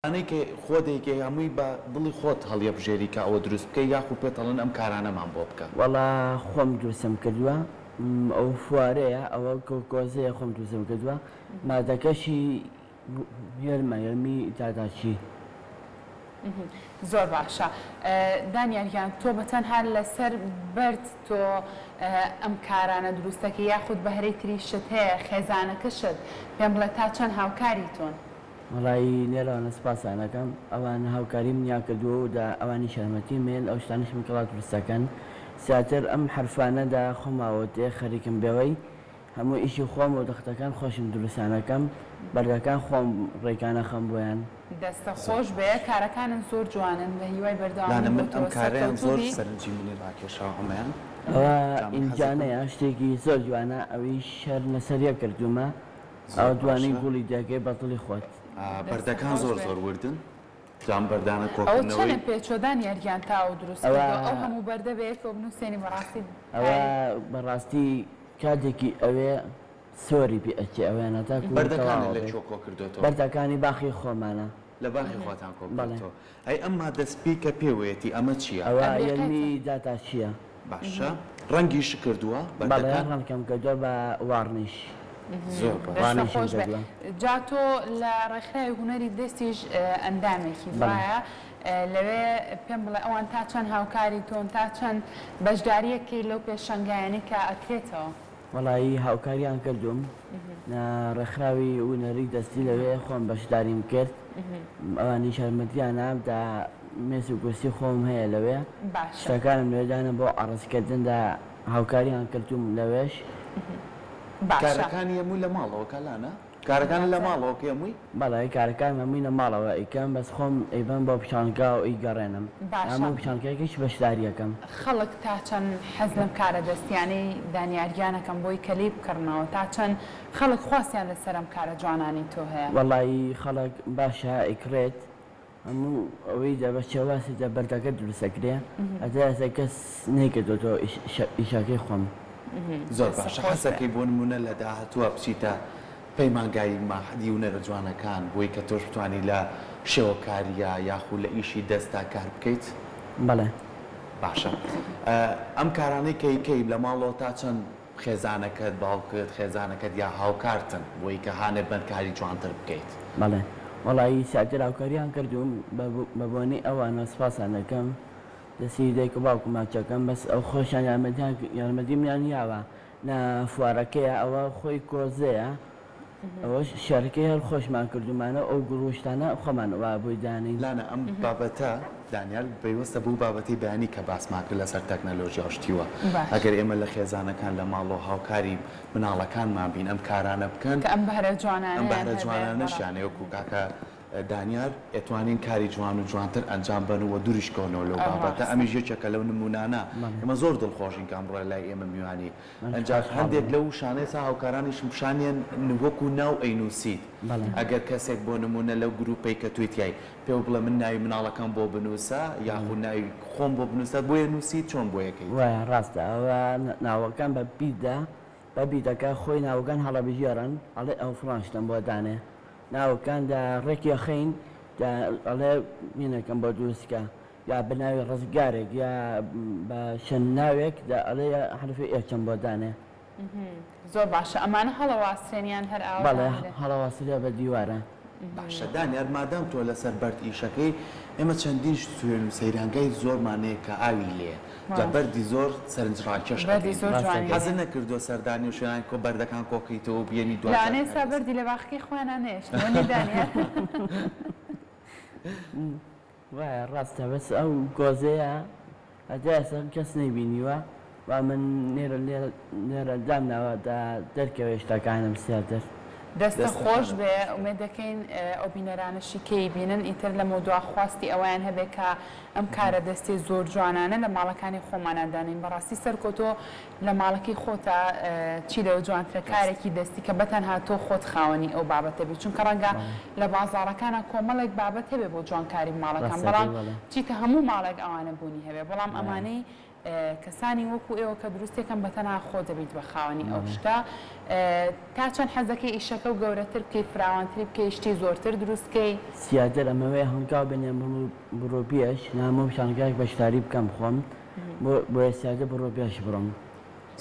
ئەنەی کە خۆدێکی هەمووی بە دڵی خۆت هەڵیەبژێری کە ئەوە دروست بکەی یاخو پێت هەڵن ئەم کارانەمان بۆ بکە. وەڵا خۆم دروستم کردووە ئەو فوارەیە ئەوە کۆزەیە خۆم دروستم کردووە مادەکەشی هێرمی داداچی. زۆر باشە. دانیاریان تۆ بەتەنها لەسەر بەرد تۆ ئەم کارانە دروستەکە یاخود بەهرەی تریشت هەیە خێزانەکەشت پێم بڵێ تا چەند هاوکاری تۆن؟ وەڵایی لێرەوانە سپاسانەکەم ئەوان هاوکاری منیا کردووە و دا ئەوانی شەرمەتی مێن ئەو شتانشم کەڵات دروستەکەن زیاتر ئەم حرفانەدا خۆماوەتێ خەریکم بێەوەی هەموو ئیشی خۆم و دەختەکان خۆشم دروستانەکەم بەردەکان خۆم ڕێکانە خەم بۆیان. دەستە خۆش بێ کارەکانن زۆر جوانن بە هیوای بەردەوام من ئەم کارەیان زۆر سەرنجی منی ڕاکێشاوە هەمەیان. ئەوە ئینجانەیە شتێکی زۆر جوانە ئەوەی شەر لەسەریە کردومە ئەو دوانەی گوڵی دەگەی بەدڵی خۆت. بەردەکان زۆر زۆر وردن جام بەردانە ئەو چەنە پێچۆدان یاریان تاو دروست ئەو هەموو بەردە بەیەکەوە بنووسێنی بەڕاستی ئەوە بەڕاستی کاتێکی ئەوێ سۆری پێ ئەچێ ئەویانە تا بەردەکان لە چۆکۆ کردوێتەوە بەردەکانی باخی خۆمانە لە باخی خۆتان کۆبڵێتەوە. ئەی ئەمما دەستپی کە پێوێتی ئەمە چییە؟ ئەوە یەرمی داتا چییە؟ باشە ڕەنگیش کردووە بەڵێ ڕەنکەم کردووە بە واڕنیش. خۆش بێ جا تۆ لە ڕێکخراوی هوەری دەستیش ئەندامێکی وایە لەوێ پێم بڵێ ئەوان تا چەند هاوکاری تۆن تا چەند بەشداریەکی لەو پێشەنگایانەی کە ئەکرێتەوە؟ وەڵایی هاوکاریان کردوم ڕێکخراوی هوەری دەستی لەوێ خۆم بەشداریم کرد ئەوانی شەرمەتیانە دا مێز و گوستی خۆم هەیە لەوێ شتەکانم لێدانە بۆ ئاڕستکردندا هاوکاریان کردوم لەوێش. کارەکانی هەمووی لە ماڵەوە کەلانە؟ کارەکان لە ماڵەوە هەمووی؟ بەڵێ کارەکان هەمووی لە ماڵەوە ئیکەم بەس خۆم ئەیبەن بۆ پیشانگا و ئیگەڕێنم هەموو پیشانکەیەکیش بەشداریەکەم. خەڵک تا چەند حەز لەم کارە دەستیانەی دانیاریانەکەم بۆی کەلی بکردنەوە تا چەند خەڵک خواستیان لەسەر ئەم کارە جوانانی تۆ هەیە؟ وەڵایی خەڵک باشە ئیکرێت هەموو ئەوەی دەبەشێواسی دە بەردەکە دروستەکرێ ئەدەسە کەس نەیکردۆ ئیشاکەی خۆم. زۆر باشە حەسەکەی بۆ نمونە لە داهاتووە بچیتە پەیمانگای ماحەدی ونەرە جوانەکان بۆی کە تۆش بتوانانی لە شێوەکاریە یاخود لە ئیشی دەستا کار بکەیت؟ بەڵێ باشە. ئەم کارانەی کەیکەی لە ماڵەوە تا چەند خێزانەکەت باوکت خێزانەکەت یا هاوکارتن بۆی کە هانێ بەرکاری جوانتر بکەیت؟ بەڵێ وەڵایی ساتر هاوکاریان کردوم بەبوونی ئەوانە سپاسان دەکەم دەسی دایک و باوکو ماچەکەم بەس ئەو خۆشیان یارمەتی منیان یاوە نە فوارەکەیە ئەوە خۆی کۆزەیە ئەوە شارەکەی هەر خۆشمان کردومانە ئەو گروشتانە خۆمان وا بۆی دانین. لانە ئەم بابەتە دانیال پێویستە بوو بابەتی بەیانی کە باسمان کرد لەسەر تەکنەلۆژیا شتیوە ئەگەر ئێمە لە خێزانەکان لە ماڵ و هاوکاری مناڵەکانمان بین ئەم کارانە بکەن ئەم بەرە جوانانەشیانەیە وەکو کاکە دانیار ئەتوانین کاری جوان و جوانتر ئەنجام بنەوە دوریشکەونەوە لەو بابەتە ئەمیش یەکێکە لەو نمونانە ئێمە زۆر دڵخۆشین کە ئەمڕۆ لای ئێمە میوانی ئەنجام هەندێک لەو شانەی سا هاوکارانیشم شانیان وەکو ناو ئەینووسیت ئەگەر کەسێک بۆ نمونە لەو گروپەی کە تویتیای پێ بڵێ من ناوی مناڵەکەم بۆ بنووسە یاخود ناوی خۆم بۆ بنووسە بۆیە نووسیت چۆن بۆ یەکەی؟ وایە ڕاستە ئەوە ناوەکان بە بیدا بە بیدەکە خۆی ناوەکان هەڵەبژێڕن ئەڵێ ئەو فڵانشتم بۆ دانێ ناوەکاندا ڕێکی خەین ئەڵێ مینەکەم بۆ دروستکە یا بناوی ڕزگارێک یا بە چەند ناوێک ئەڵێ حرفی ئێچەم بۆ دانێ. زۆر باشە ئەمانە هەڵەواسێنیان هەر ئاوا بەڵێ هەڵەواسرە بە دیوارە. باشە دانیار مادام تۆ لەسەر بەرد ئیشەکەی ئێمە چەندین سوێن و سەیرانگای زۆرمانەیە کە ئاوی لێ جا بەردی زۆر سەرنجڕاکێش حەزت نەکردووە سەردانی و شوێنان کۆ بەردەکان کۆکەیتەوە بێنی دوانێ سا بەردی لە باخی خۆیانان نێشتوەنی دانیار وایە ڕاستە بەس ئەو گۆزەیە ئەجاسە کەس نەیبینیوە و من نێرە دامناوە دەرکەوێ شتەکانم سیاتر. دەستە خۆش بێ ئومێد دەکەین ئەو بینەرانشی کەی بینن ئیتر لە مۆدووا خواستی ئەویان هەبێ کە ئەم کارە دەستی زۆر جوانانە لە ماڵەکانی خۆمانەدانین بەڕاستی سەرکۆتۆ لە ماڵەکەی خۆتە چی لەوە جوانترە کارێکی دەستی کە بەتەنها تۆ خۆت خاوەنی ئەو بابەتە بێت چونکە ڕەنگە لە بازاڕەکانە کۆمەڵێک بابەت هەبێ بۆ جوانکاری ماڵەکان بەڵام چیتە هەموو ماڵێک ئەوانە بوونی هەبێ بەڵام ئەمانەی کەسانی وەکو ئێوە کە دروستێکم بەتەنها خۆ دەبیت بە خاوەنی ئەو شتە تا چەند حەزەکەی ئیشەکە و گەورەتر بکەی فراوانتری بکەی شتی زۆرتر دروستکەی سیادر ئەمەوەی هەنگاو بنێ بڕۆ پێش نامۆ شانگایك بەشداری بکەم خۆم بۆ سیادە بڕۆ پێش بڕۆم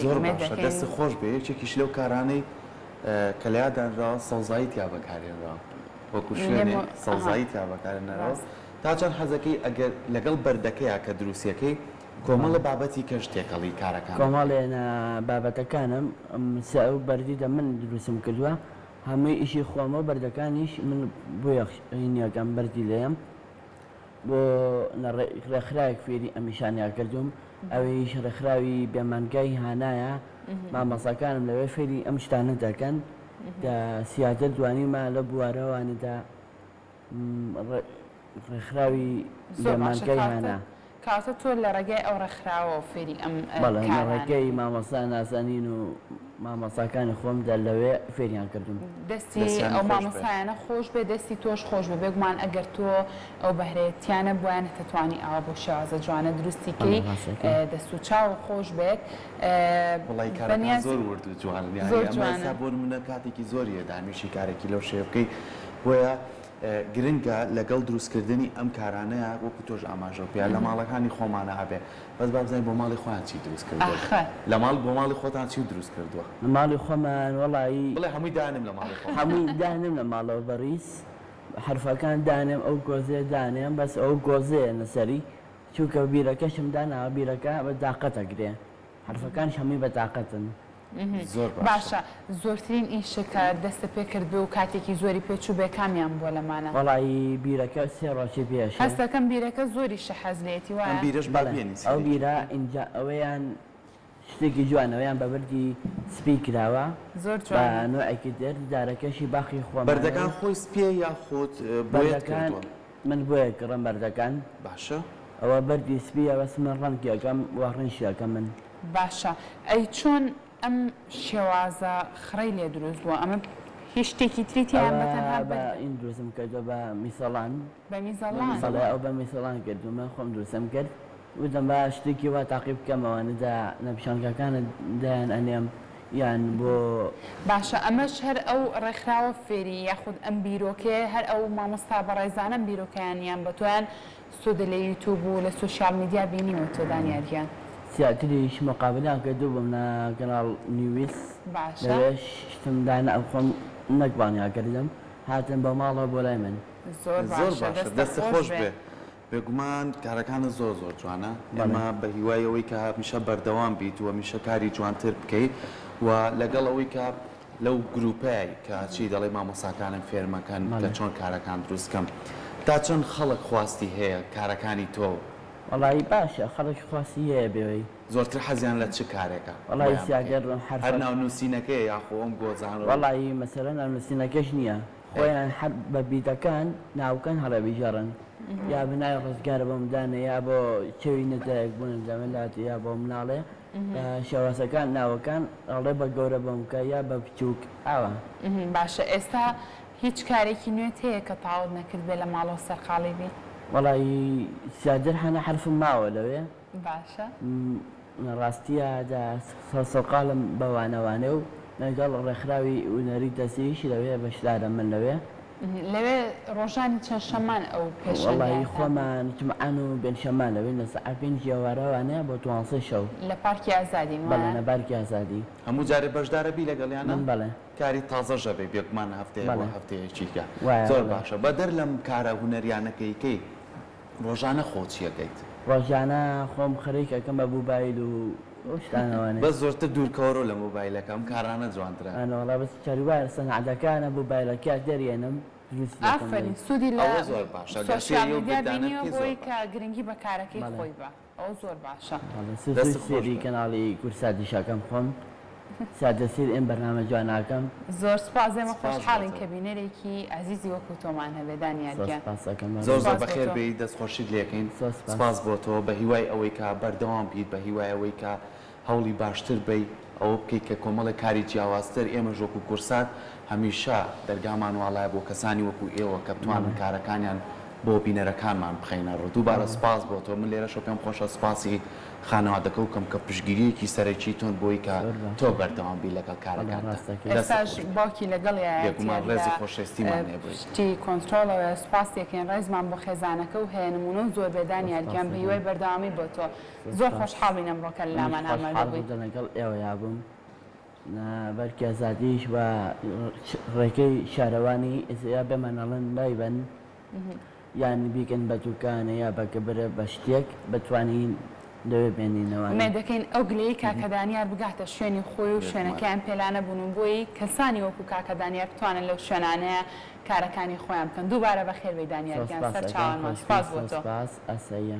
زۆر باشە دەست خۆش بێ یەکێکیش لەو کارانەی کە لەیادانرا سەوزایی تیا بەکارێنرا وەکو شوێنێ سەوزایی تیا بەکارێنەرەوە تا چەند حەزەکەی ئەگەر لەگەڵ بەردەکەیە کە دروستیەکەی کۆمەڵە بابەتی کەش تێکەڵی کارەکان کۆمەڵێنە بابەتەکانم ئەو بەردیدە من دروستم کردووە هەمووی ئیشی خۆمە بەردەکانیش من بۆ یەخینیەکەم بەردی لێم بۆ ڕێکخراوێک فێری ئەمیشانیا کردوم ئەوەیش ڕێکخراوی بێمانگای هانایە مامەسەکانم لەوێ فێری ئەم شتانە دەکەن سیادە دوانیمە لە بوارەوانەدا ڕێکخراوی بێمانگای هانا کاتە تۆ لە ڕێگای ئەو ڕێکخراوە فێری ئەم ڕێگەی مامەسا نازانین و مامەساکانی خۆمدا لەوێ فێریان کردوم دەستی ئەو مامەسایانە خۆش بێ دەستی تۆش خۆش بێ بێگومان ئەگەر تۆ ئەو بەهرەیەتیانە بۆیانە دەتوانی ئەوە بۆ شێوازە جوانە دروستیکەی دەست و چاو خۆش بێت وڵی کارەکان زۆر ورد و جوانە بۆ منە کاتێکی زۆریە دانیشی کارێکی لەو شێوکەی بۆیە گرنگە لەگەڵ دروستکردنی ئەم کارانەیە وەکو تۆش ئاماژە پێ لە ماڵەکانی خۆمانە هەبێ بەس بابزای بۆ ماڵی خۆیان چی دروست کردووە لە ماڵ بۆ ماڵی خۆتان چی دروست کردووە ماڵی خۆمان وەڵایی بڵێ هەمووی دانم لە ماڵی خۆ هەمووی دانم لە ماڵەوە بەڕیس حرفەکان دانێم ئەو گۆزێ دانێم بەس ئەو گۆزەیە لەسەری چووکە بیرەکەشم داناوە بیرەکە بە داقەتەگرێ حرفەکانش هەمووی بە تااقەتن زۆر باشە زۆرترین ئیشەکە دەستە پێ کرد بێ و کاتێکی زۆری پێچوو بێ کامیان بۆ لەمانە وەڵی بیرەکە سێ ڕۆژی پێش هەستەکەم بیرەکە زۆری شەحەزلێتی وایە بیرش بەڵێنی ئەو بیرە اینجا ئەوەیان شتێکی جوانەوەیان بە بەردی سپی کراوە زۆر نوعێکی دەر دارەکەشی باخی خۆم بەردەکان خۆی سپێ یا خۆت بەردەکان من بۆیە کڕم بەردەکان باشە ئەوە بەردی سپیە بەس من ڕەنگیەکەم وا ڕەنشیەکە من باشە ئەی چۆن ئەم شێوازە خڕی لێ دروست بووە ئەمە هیچ شتێکی تریتیان بەتەنها بە این دروستم کردو بە میسەڵان بە میزەڵان ئەو بە میسەڵان کردومە خۆم دروستم کرد وتم بە شتێکی وا تاقیب بکەمەوەنەدا نەپشانکەکانت دایان ئەنێم یان بۆ باشە ئەمەش هەر ئەو ڕێکخراوە فێری یاخود ئەم بیرۆکێ هەر ئەو مامۆستا بەڕێزانە بیرۆکەیانیان بە تۆیان سۆدە لە یوتیوب و لە سوشیال میدیا بینیوە تۆ دانیاریان سیاتریش مقابلیان کردو بووم لە کەناڵ نیویس لەوێش شتم دانا ئەو خۆم نەکبانیا کردم هاتن بە ماڵەوە بۆ لای من زۆر باشە دەستی خۆش بێ بێگومان کارەکانە زۆر زۆر جوانە ئەمە بە هیوایەوەی کە میشە بەردەوام بیت و میشە کاری جوانتر بکەیت و لەگەڵ ئەوەی کە لەو گروپای کە چی دەڵێ مامۆساکانم فێرمەکەن کە چۆن کارەکان دروستکەم تا چەند خەڵک خواستی هەیە کارەکانی تۆ وەڵی باشە خەڵکی خواستی هەیە بێەوەی زۆرتر حەزیان لە چ کارێکە وەڵی سیاگەر هەر ناونووسینەکەی یاخۆم گۆزان وەڵی مەسەرە ناونووسینەکەش نییە خۆیان هەر بە بیتەکان ناوکەن هەڵە بژەڕن یا بنای ڕزگارە بۆ مدانە یا بۆ چێوی نەتایەک بوون دەمەلاتی یا بۆ مناڵێ شێوازەکان ناوەکان ئەڵێ بە گەورە بۆمکە یا بە بچووک ئاوە باشە ئێستا هیچ کارێکی نوێت هەیە کە تاوت نەکرد بێ لە ماڵەوە سەرقاڵی بێت وەڵی سیادر هەنە حرفم ماوە لەوێ باشە ڕاستیە سەرقاڵم بەوانەوانێ و لەگەڵ ڕێکخراوی ونەری دەستیش لەوێ بەشدارە من لەوێ لەوێ ڕۆژانی چەند شەمان ئەو پێش وەڵی خۆمان جمعان و بێنشەمان لەوێ لە سەعات 5 ئێوارەوانەیە بۆ 12 شەو لە پارکی ئازادی بەڵێ لە پارکی ئازادی هەموو جارێ بەشدارە بی لەگەڵیانە بەڵێ کاری تازەژە بێ بێکمان هەفتەیە بۆ هەفتەیەکیکە زۆر باشە بەدەر لەم کارە هونەریانەکەیکەی ڕۆژانە خۆچیەکەیت ڕۆژانە خۆم خەریکەکەم بە بووبایل و شتانەوانێ بەس زۆرتر دوورکەوەڕۆ لە مۆبایلەکەم کارانە جوانترە ئەنەوەڵا بەس چاریوایە سەنعەدەکانە بووبایلەکە دەریێنم ئافرین سوودی لە زۆر باشە سۆشیال میدیا بینیوە بۆی کە گرنگی بە کارەکەی خۆی بە ئەو زۆر باشە سێری کەناڵی کورسادی شاکەم خۆم سادەسیر ئێم بەرنامە جواناکەم زۆر سپاس ئێمە خۆشحاڵین کە بینەرێکی عەزیزی وەکو تۆمان هەبێ دانیارگیان زۆر زۆر بەخێر بێی دەستخۆشیت لێکەین سپاس بۆ تۆ بە هیوای ئەوەی کە بەردەوام بیت بە هیوای ئەوەی کە هەوڵی باشتر بی ئەوە بکەیت کە کۆمەڵە کاری جیاوازتر ئێمە ژۆک و کورسات هەمیشە دەرگامان واڵایە بۆ کەسانی وەکو ئێوە کە بتوانن کارەکانیان بۆ بینەرەکانمان بخەینە ڕوو دووبارە سپاس بۆ تۆ من لێرەشە پێم خۆشە سپاسی خانەوادەکە وکەم کە پشگیریەکی سەرەکی تۆن بۆی کە تۆ بەردەوامبی لەگەڵ کارەکاندا ئێستاش باوکی لەگەڵ یەکمان ڕێزی خۆشەویستیمان هەبووی شتی کۆنتترۆلەوە سپاسێکیان ڕێزمان بۆ خێزانەکە و هێنمونە و زۆر بێدانیارگیان بەیوەی بەردەوامی بۆ تۆ زۆر خۆشحاڵین ئەمڕۆکە لامان ئامادەبووی لەگەڵ ئێوە یابووم بەرکی ئازادیش و ڕێکەی شارەوانی ئێسیا بێمانەڵەن لایبن یان بیکەن بە دوکانە یا بەکە برە بە شتێک بتوانین لەوێ بێنینەوە مێ دەکەین ئەو گلەی کاکەدانیار بگاتە شوێنی خۆی و شوێنەکەیان پێلانە بوون و بۆی کەسانی وەکو کاکەدانیار بتوانن لەو شوێنانەیە کارەکانی خۆیان بکەن دووبارە بەخێر بێ دانیارگیان سەر چاوانمان سپاس بۆ تۆ ئەسەیە